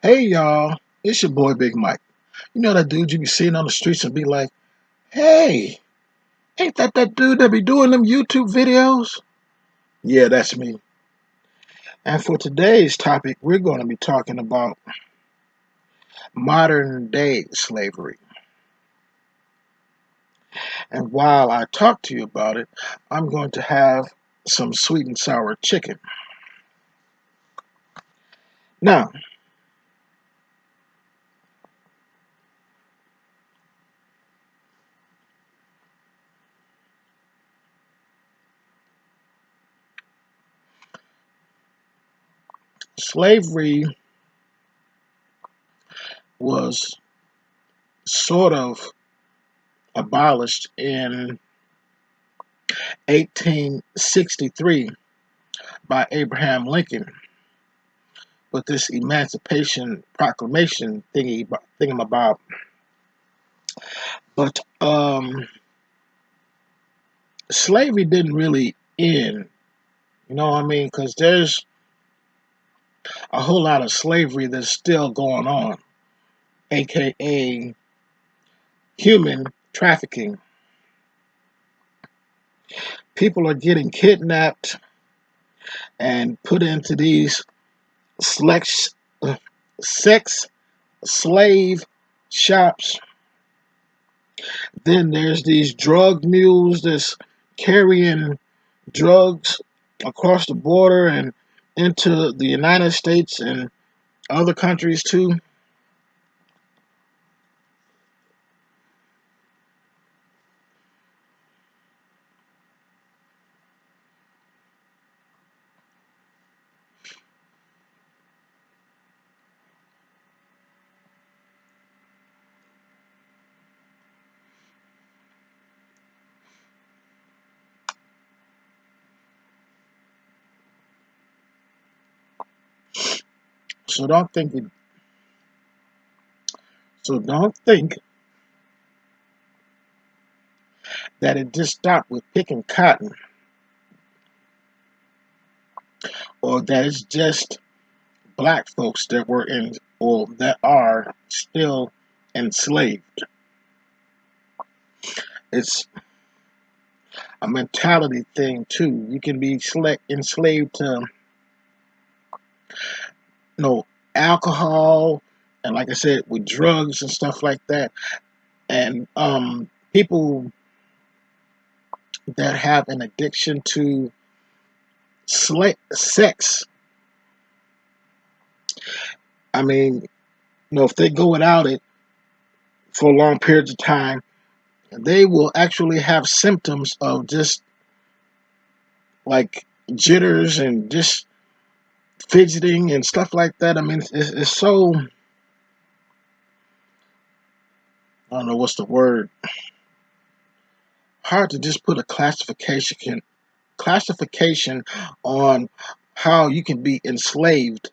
Hey y'all, it's your boy Big Mike. You know that dude you be seeing on the streets and be like, hey, ain't that dude that be doing them YouTube videos? Yeah, that's me. And for today's topic, we're going to be talking about modern day slavery. And while I talk to you about it, I'm going to have some sweet and sour chicken. Now, slavery was sort of abolished in 1863 by Abraham Lincoln with this Emancipation Proclamation thingamabob. But slavery didn't really end. You know what I mean? Because there's a whole lot of slavery that's still going on, aka human trafficking. People are getting kidnapped and put into these sex, sex slave shops. Then there's these drug mules that's carrying drugs across the border and into the United States and other countries too. So don't think it, so don't think that it just stopped with picking cotton, or that it's just black folks that were in or that are still enslaved. It's a mentality thing too. You can be enslaved to alcohol, and like I said, with drugs and stuff like that. And people that have an addiction to sex, I mean, if they go without it for long periods of time, they will actually have symptoms of just like jitters and just fidgeting and stuff like that. I mean, it's so, I don't know what's the word, hard to just put a classification on how you can be enslaved.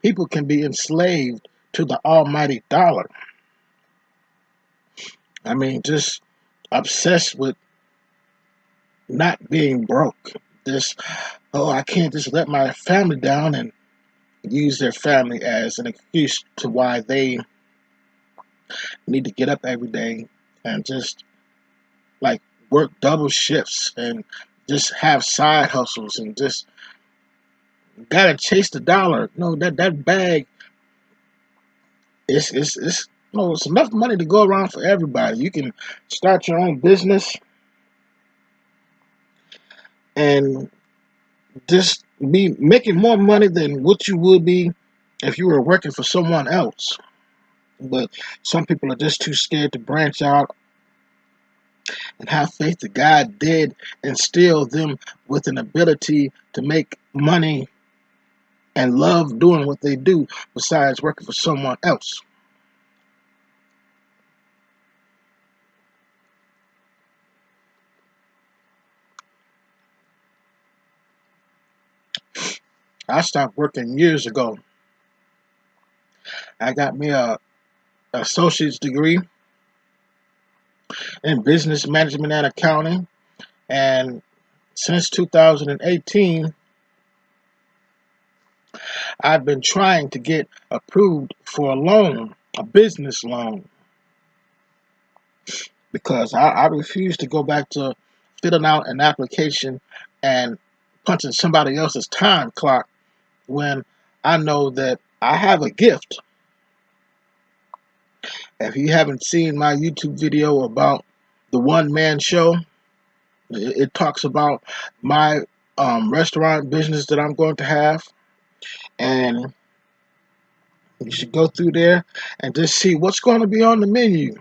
People can be enslaved to the almighty dollar. I mean, just obsessed with not being broke. This, oh, I can't just let my family down, and use their family as an excuse to why they need to get up every day and just like work double shifts and just have side hustles and just gotta chase the dollar. No, that bag it's no, it's enough money to go around for everybody. You can start your own business and just be making more money than what you would be if you were working for someone else. But some people are just too scared to branch out and have faith that God did instill them with an ability to make money and love doing what they do besides working for someone else. I stopped working years ago. I got me a associate's degree in business management and accounting, and since 2018, I've been trying to get approved for a loan, a business loan, because I refuse to go back to filling out an application and punching somebody else's time clock when I know that I have a gift. If you haven't seen my YouTube video about the one man show, it talks about my restaurant business that I'm going to have, and you should go through there and just see what's going to be on the menu.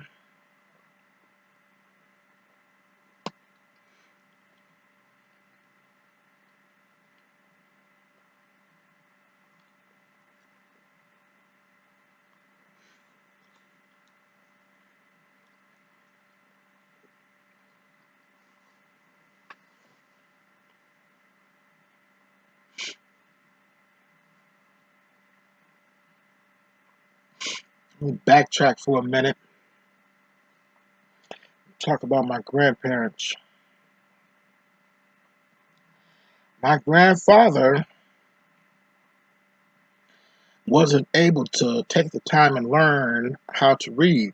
Let me backtrack for a minute, talk about my grandparents. My grandfather wasn't able to take the time and learn how to read.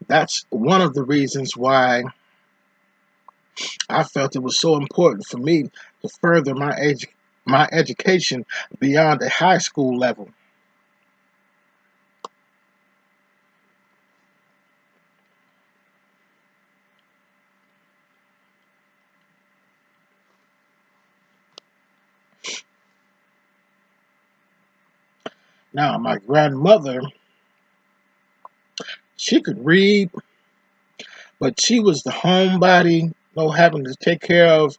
That's one of the reasons why I felt it was so important for me to further my education beyond a high school level. Now, my grandmother, she could read, but she was the homebody, having to take care of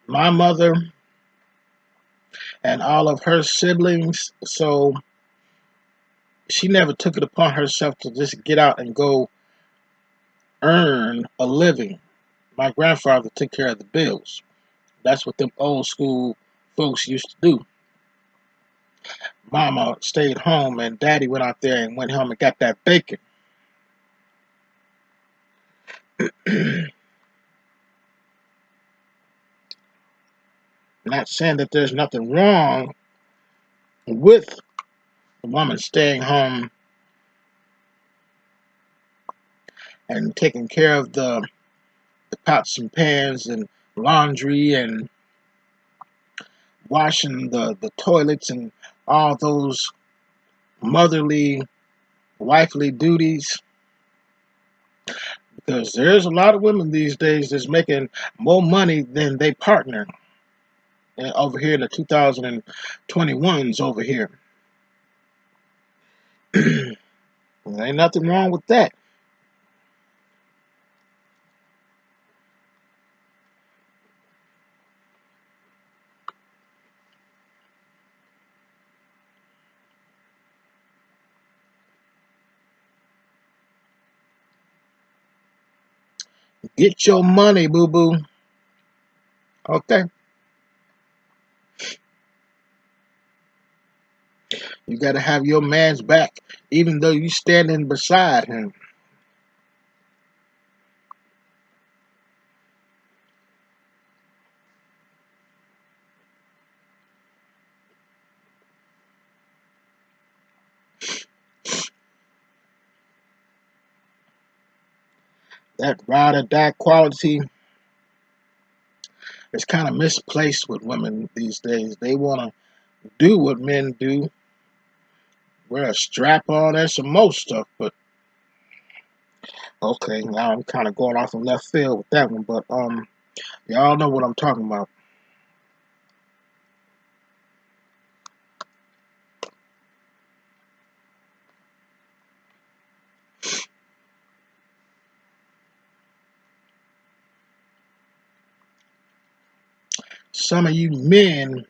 my mother and all of her siblings. So she never took it upon herself to just get out and go earn a living. My grandfather took care of the bills. That's what them old school folks used to do. Mama stayed home and daddy went out there and went home and got that bacon. Not saying that there's nothing wrong with the woman staying home and taking care of the pots and pans and laundry and washing the toilets and all those motherly, wifely duties. Because there's a lot of women these days that's making more money than they partner over here in the 2021s over here. There ain't nothing wrong with that. Get your money, boo boo. Okay? You got to have your man's back, even though you standing beside him. That ride or die quality is kind of misplaced with women these days. They want to do what men do, wear a strap on and some more stuff. But okay, now I'm kind of going off in left field with that one. But y'all know what I'm talking about. Some of you men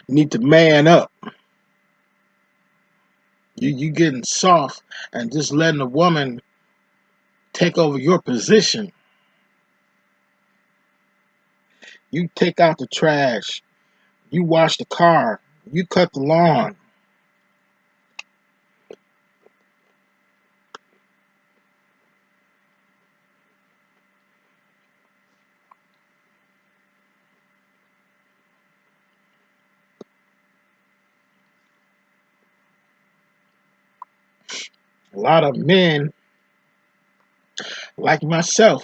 You need to man up. You getting soft and just letting a woman take over your position. You take out the trash. You wash the car. You cut the lawn. A lot of men, like myself,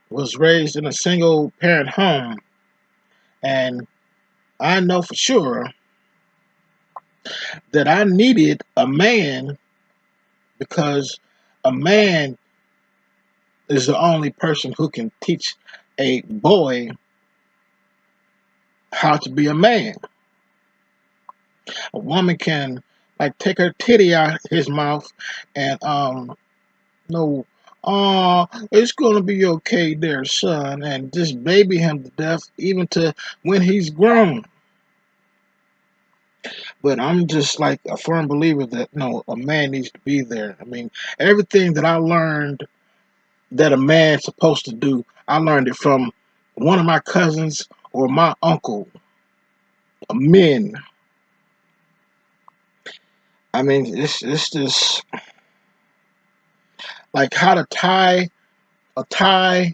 was raised in a single parent home, and I know for sure that I needed a man because a man is the only person who can teach a boy how to be a man. A woman can like take her titty out his mouth and no, it's gonna be okay there, son, and just baby him to death even to when he's grown. But I'm just like a firm believer that no, a man needs to be there. I mean, everything that I learned that a man's supposed to do, I learned it from one of my cousins or my uncle, men. I mean, it's just like how to tie a tie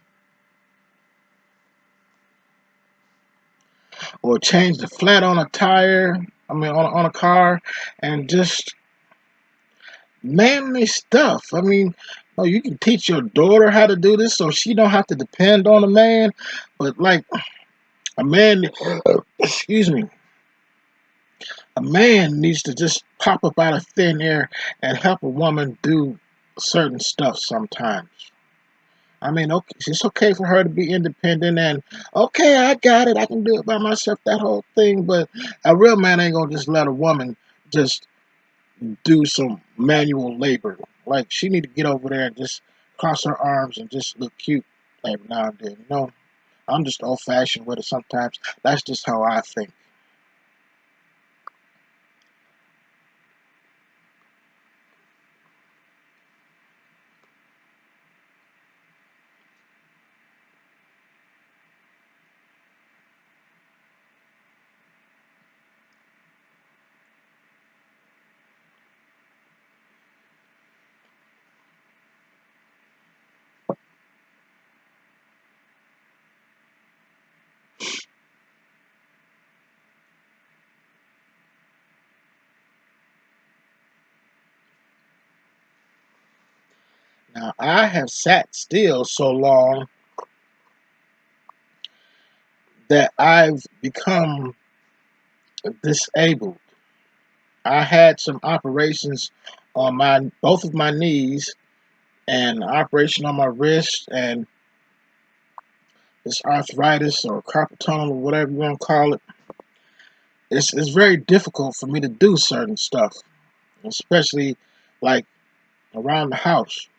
or change the flat on a tire. I mean, on a car, and just manly stuff. I mean, oh, you can teach your daughter how to do this, so she don't have to depend on a man. But like a man, excuse me, a man needs to just pop up out of thin air and help a woman do certain stuff sometimes. I mean, okay, it's okay for her to be independent and okay, I got it, I can do it by myself, that whole thing. But a real man ain't gonna just let a woman just do some manual labor. Like she need to get over there and just cross her arms and just look cute every now and then. You know, I'm just old fashioned with it sometimes. That's just how I think. Now I have sat still so long that I've become disabled. I had some operations on my both of my knees and operation on my wrist and this arthritis or carpal tunnel or whatever you want to call it. It's very difficult for me to do certain stuff, especially like around the house.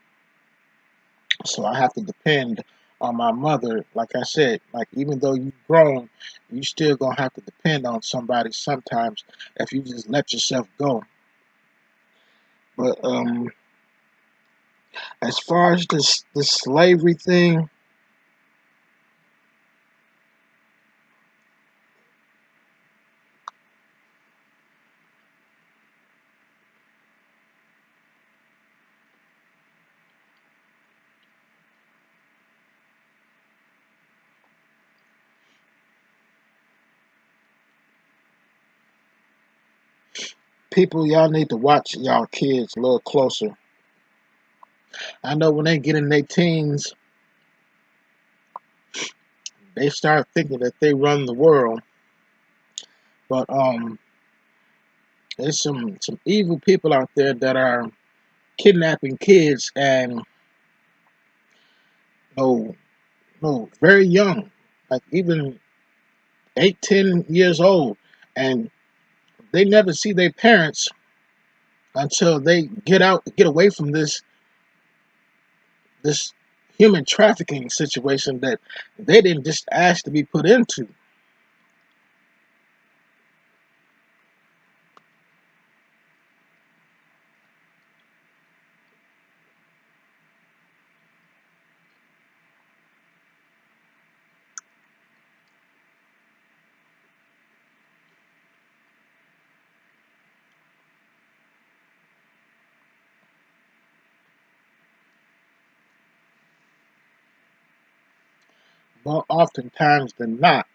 So I have to depend on my mother. Like I said, like even though you've grown, you still gonna have to depend on somebody sometimes if you just let yourself go. But as far as this slavery thing, people, y'all need to watch y'all kids a little closer. I know when they get in their teens, they start thinking that they run the world. But there's some evil people out there that are kidnapping kids and no no very young, like even 8, 10 years old, and they never see their parents until they get away from this human trafficking situation that they didn't just ask to be put into. more oftentimes than not,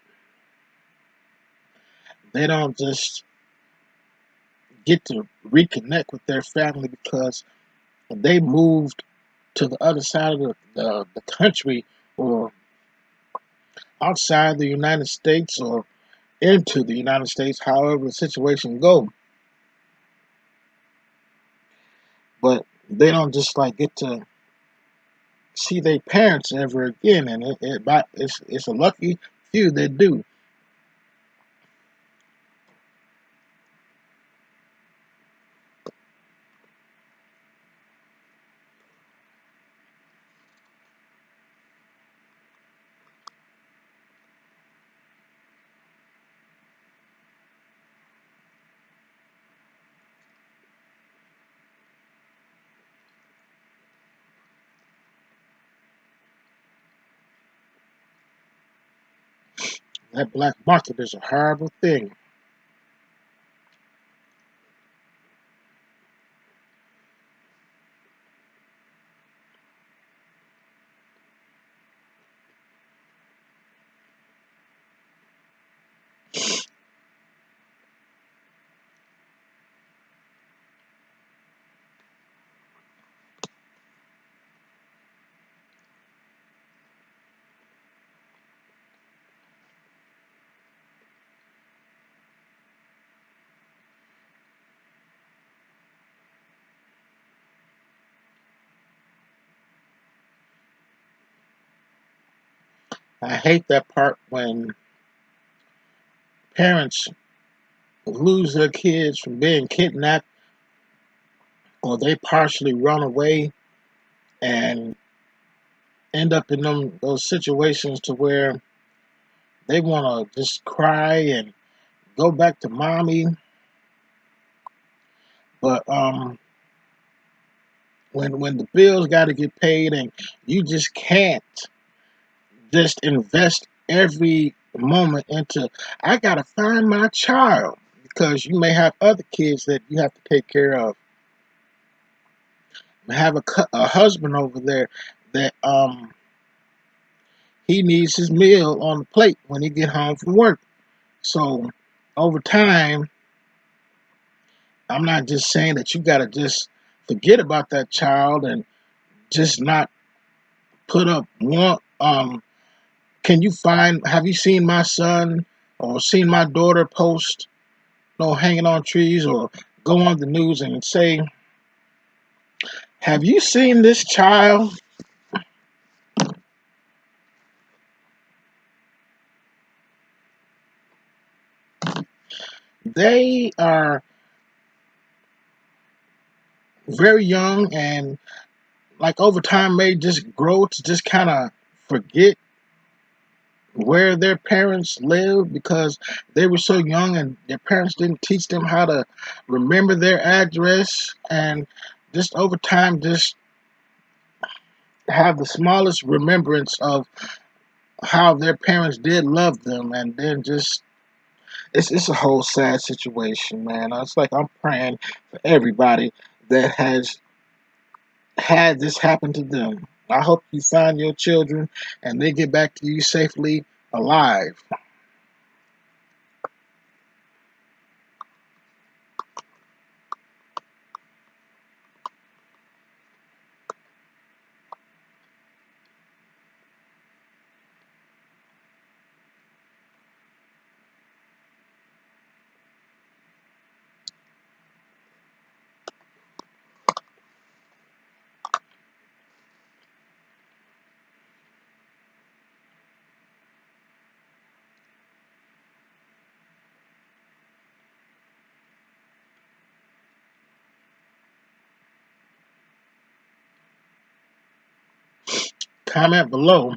they don't just get to reconnect with their family because they moved to the other side of the country or outside the United States or into the United States, however the situation go. But they don't just like get to see their parents ever again, and it's a lucky few that do. That black market is a horrible thing. I hate that part when parents lose their kids from being kidnapped or they partially run away and end up in those situations to where they want to just cry and go back to mommy. But when the bills got to get paid and you just can't just invest every moment into I gotta find my child because you may have other kids that you have to take care of. Have a husband over there that he needs his meal on the plate when he get home from work. So over time, I'm not just saying that you gotta just forget about that child and just not put up one. Can you find? Have you seen my son or seen my daughter post, hanging on trees or go on the news and say, "Have you seen this child?" They are very young and like over time may just grow to just kind of forget where their parents lived because they were so young and their parents didn't teach them how to remember their address and just over time just have the smallest remembrance of how their parents did love them and then just it's a whole sad situation, man. It's like I'm praying for everybody that has had this happen to them. I hope you find your children and they get back to you safely alive. Comment below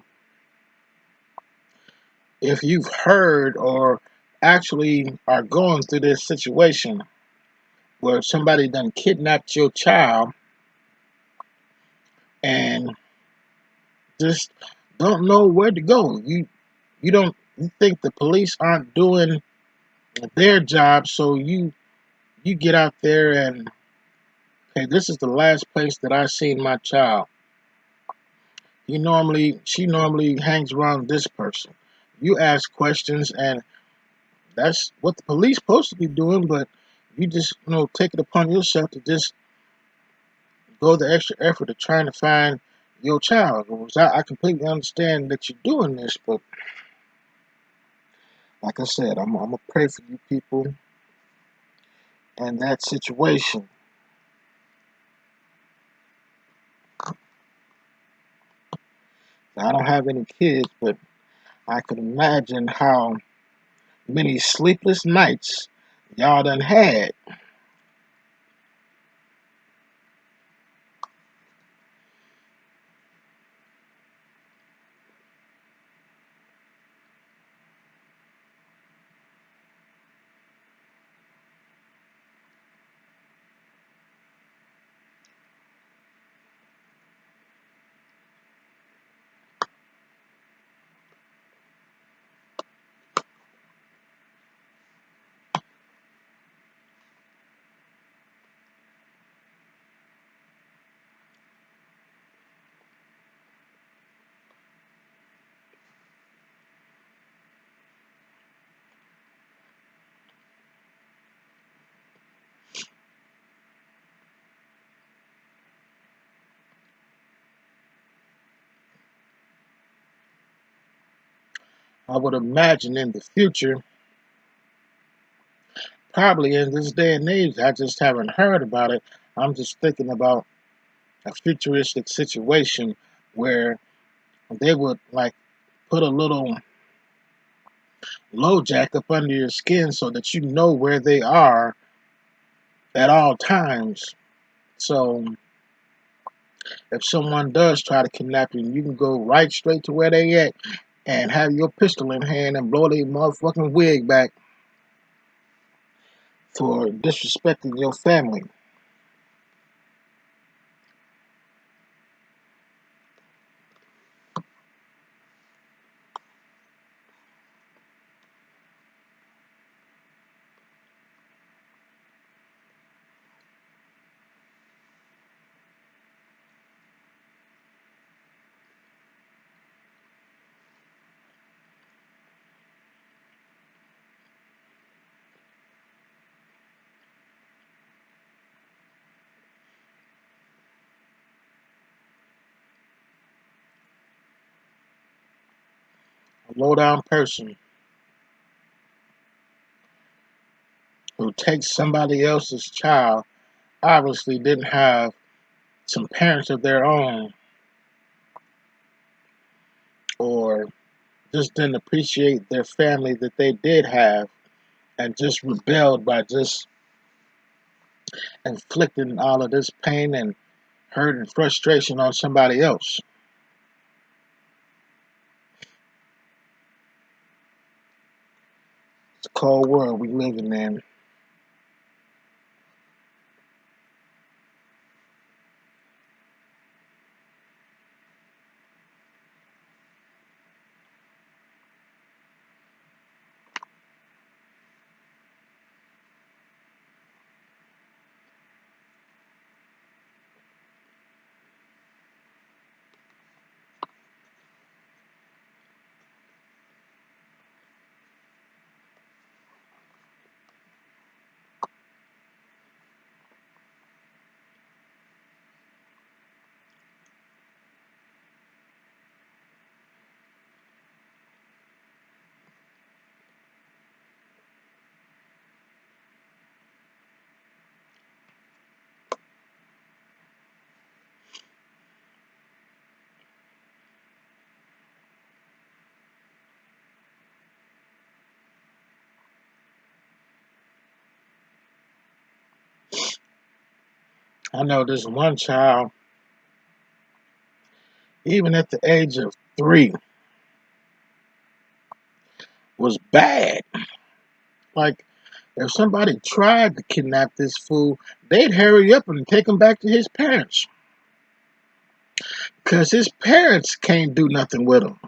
if you've heard or actually are going through this situation where somebody done kidnapped your child and just don't know where to go. You don't you think the police aren't doing their job, so you get out there and okay, this is the last place that I seen my child. she normally hangs around this person. You ask questions, and that's what the police supposed to be doing, but you just take it upon yourself to just go the extra effort of trying to find your child. I completely understand that you're doing this, but like I said, I'm gonna pray for you people and that situation. I don't have any kids, but I can imagine how many sleepless nights y'all done had. I would imagine in the future, probably in this day and age, I just haven't heard about it. I'm just thinking about a futuristic situation where they would like put a little low jack up under your skin so that you know where they are at all times. So if someone does try to kidnap you, you can go right straight to where they at and have your pistol in hand and blow their motherfucking wig back for disrespecting your family. A low down person who takes somebody else's child obviously didn't have some parents of their own, or just didn't appreciate their family that they did have, and just rebelled by just inflicting all of this pain and hurt and frustration on somebody else. It's a cold world we living in. I know this one child, even at the age of 3, was bad. Like, if somebody tried to kidnap this fool, they'd hurry up and take him back to his parents. Because his parents can't do nothing with him.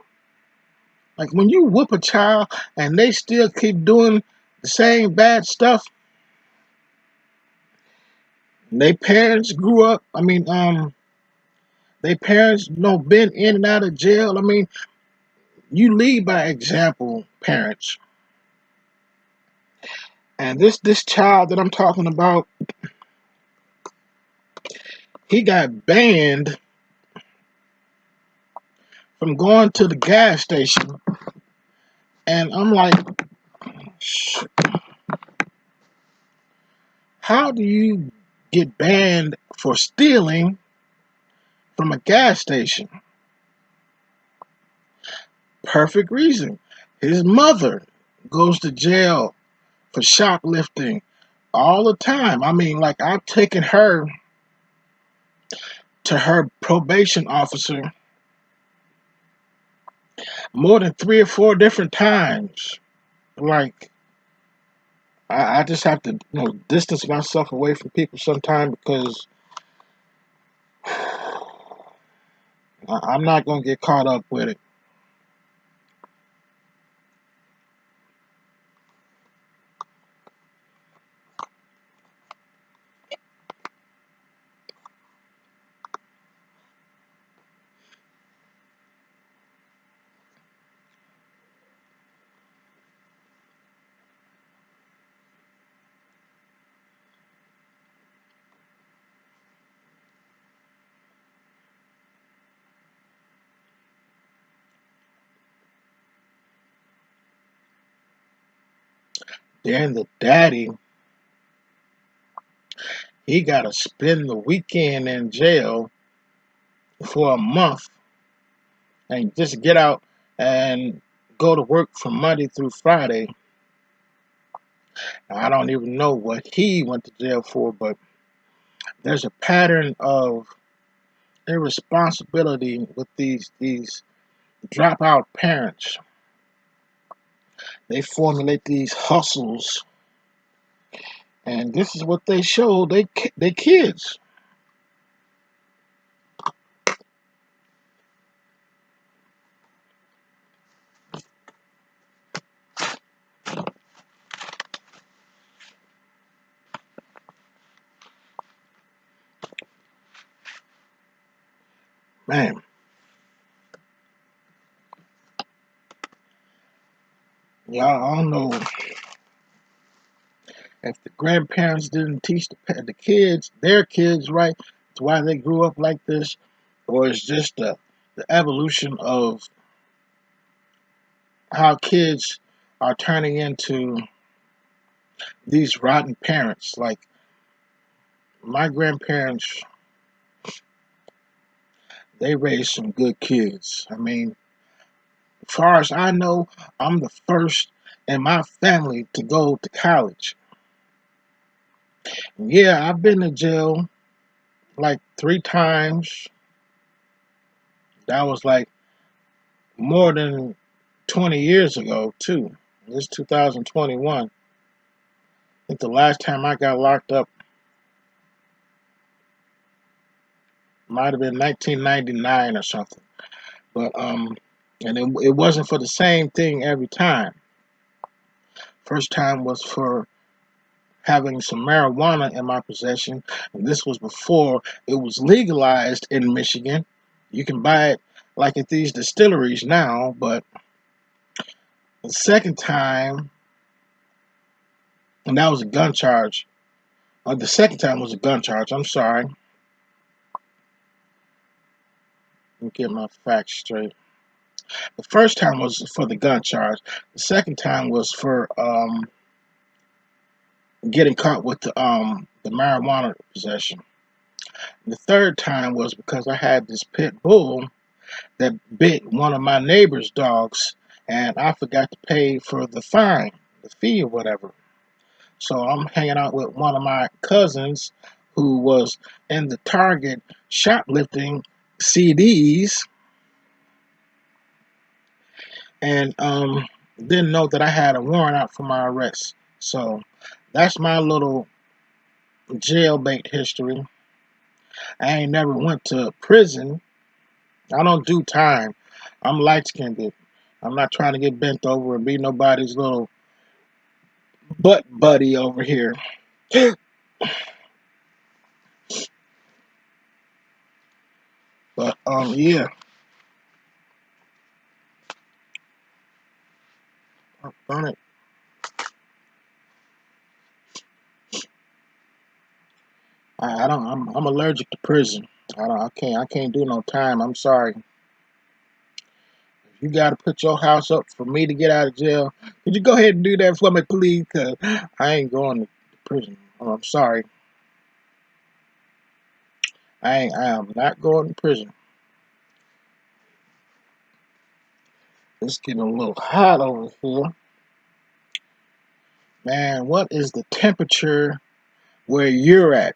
Like, when you whoop a child and they still keep doing the same bad stuff, their parents grew up, They parents, been in and out of jail. I mean, you lead by example, parents. And this child that I'm talking about, he got banned from going to the gas station. And I'm like, how do you get banned for stealing from a gas station? Perfect reason. His mother goes to jail for shoplifting all the time. I mean, like, I've taken her to her probation officer more than 3 or 4 different times. Like, I just have to, distance myself away from people sometimes because I'm not going to get caught up with it. Then the daddy, he got to spend the weekend in jail for a month and just get out and go to work from Monday through Friday. I don't even know what he went to jail for, but there's a pattern of irresponsibility with these dropout parents. They formulate these hustles, and this is what they show they kids. Man, y'all, I don't know if the grandparents didn't teach the kids, their kids, right, to why they grew up like this, or it's just the evolution of how kids are turning into these rotten parents. Like, my grandparents, they raised some good kids. I mean, as far as I know, I'm the first in my family to go to college. Yeah, I've been to jail like 3 times. That was like more than 20 years ago, too. This 2021. I think the last time I got locked up might have been 1999 or something. But and it wasn't for the same thing every time. First time was for having some marijuana in my possession, and this was before it was legalized in Michigan. You can buy it like at these distilleries now, but the second time, and that was a gun charge. The second time was a gun charge. I'm sorry. Let me get my facts straight. The first time was for the gun charge. The second time was for getting caught with the marijuana possession. The third time was because I had this pit bull that bit one of my neighbor's dogs, and I forgot to pay for the fine, the fee or whatever. So I'm hanging out with one of my cousins who was in the Target shoplifting CDs, and didn't know that I had a warrant out for my arrest. So that's my little jailbait history. I ain't never went to prison. I don't do time. I'm light skinned. I'm not trying to get bent over and be nobody's little butt buddy over here. But yeah, on it. I don't. I'm allergic to prison. I don't. I can't do no time. I'm sorry. You got to put your house up for me to get out of jail. Could you go ahead and do that for me, please? Cause I ain't going to prison. I'm sorry. I am not going to prison. It's getting a little hot over here. Man, what is the temperature where you're at?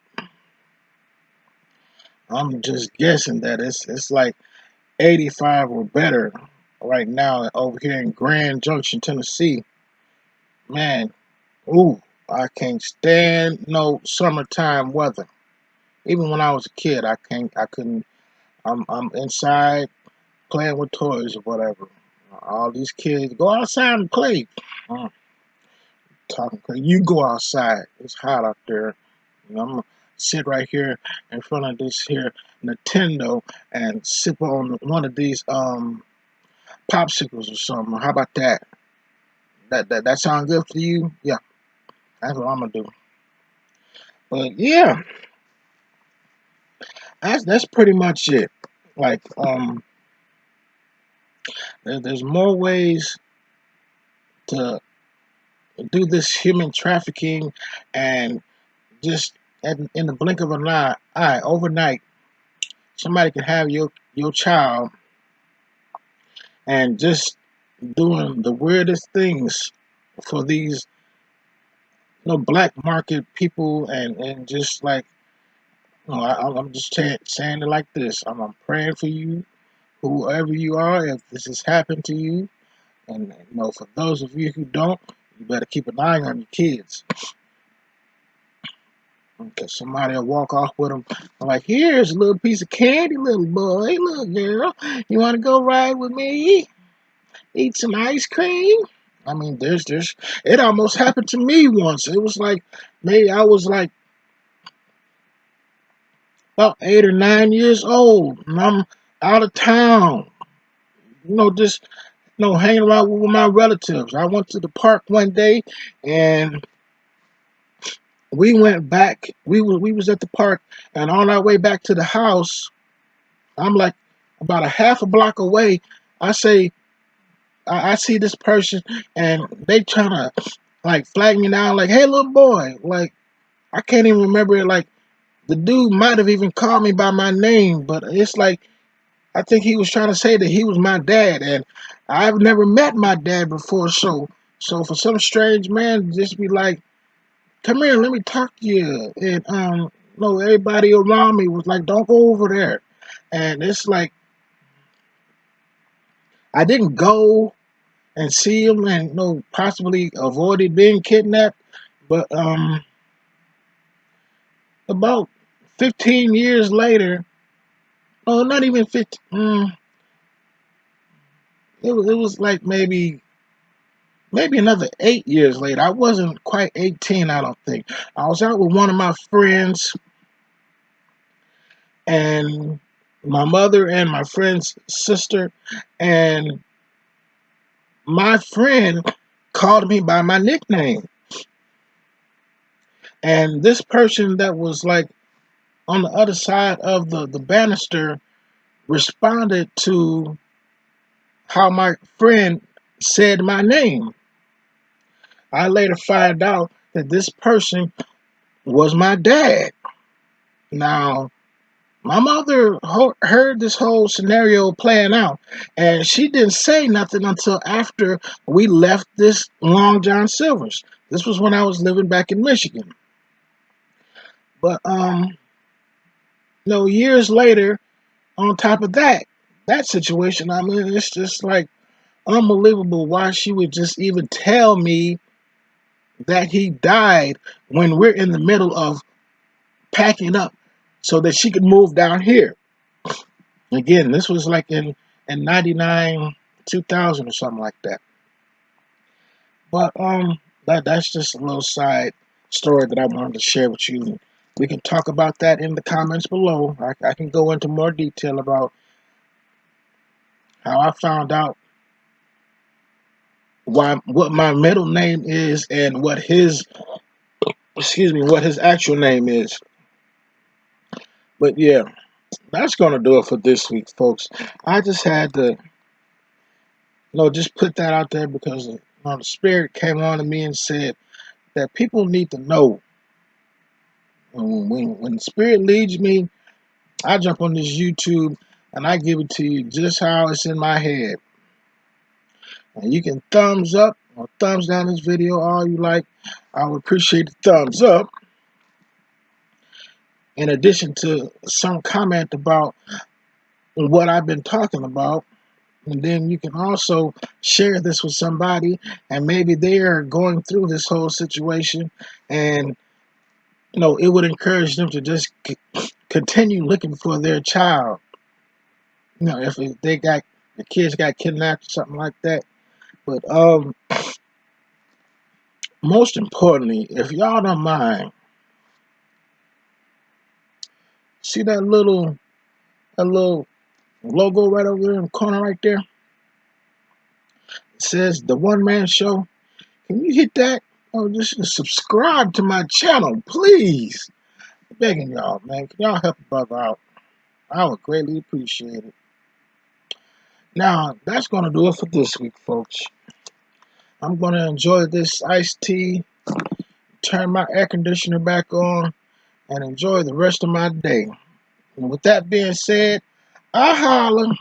I'm just guessing that it's like 85 or better right now over here in Grand Junction, Tennessee. Man, ooh, I can't stand no summertime weather. Even when I was a kid, I couldn't. I'm inside playing with toys or whatever. All these kids go outside and play. I'm talking crazy. You go outside. It's hot out there. I'm gonna sit right here in front of this here Nintendo and sip on one of these popsicles or something. How about that? That sound good for you? Yeah, that's what I'm gonna do. But yeah, that's pretty much it. Like there's more ways to do this human trafficking, and just in the blink of an eye, overnight, somebody can have your child and just doing the weirdest things for these black market people, and just like I'm just saying it like this. I'm praying for you, whoever you are, if this has happened to you, and for those of you who don't, you better keep an eye on your kids. Because somebody will walk off with them. I'm like, here's a little piece of candy, little boy, little girl. You want to go ride with me? Eat some ice cream? I mean, there's. It almost happened to me once. It was like, maybe I was like about 8 or 9 years old, and I'm out of town. Just hanging around with my relatives. I went to the park one day, and we went back. We was at the park, and on our way back to the house, I'm like about a half a block away. I say, I see this person, and they trying to like flag me down, like, "Hey, little boy!" Like, I can't even remember it. Like, the dude might have even called me by my name, but it's like I think he was trying to say that he was my dad, and I've never met my dad before. So for some strange man to just be like, "Come here, let me talk to you," and no, everybody around me was like, "Don't go over there," and it's like I didn't go and see him, and possibly avoided being kidnapped. But about 15 years later, no, not even 15. It was like maybe another 8 years later. I wasn't quite 18, I don't think. I was out with one of my friends, and my mother and my friend's sister, and my friend called me by my nickname. And this person that was like on the other side of the banister responded to how my friend said my name. I later find out that this person was my dad. Now, my mother heard this whole scenario playing out, and she didn't say nothing until after we left this Long John Silver's. This was when I was living back in Michigan. But years later, on top of that situation, I mean, it's just like unbelievable why she would just even tell me that he died when we're in the middle of packing up so that she could move down here. Again, this was like in 99, 2000 or something like that. But that's just a little side story that I wanted to share with you. We can talk about that in the comments below. I can go into more detail about how I found out what my middle name is and what his what his actual name is. But yeah, that's gonna do it for this week, folks. I just had to just put that out there because the spirit came on to me and said that people need to know when the spirit leads me, I jump on this YouTube and I give it to you just how it's in my head. And you can thumbs up or thumbs down this video all you like. I would appreciate the thumbs up. In addition to some comment about what I've been talking about. And then you can also share this with somebody and maybe they are going through this whole situation, and it would encourage them to just continue looking for their child. If the kids got kidnapped or something like that. But most importantly, if y'all don't mind, see that little logo right over there in the corner right there? It says The One Man Show. Can you hit that? Oh, just subscribe to my channel, please. I'm begging y'all, man. Can y'all help a brother out? I would greatly appreciate it. Now, that's going to do it for this week, folks. I'm going to enjoy this iced tea, turn my air conditioner back on, and enjoy the rest of my day. And with that being said, I holla.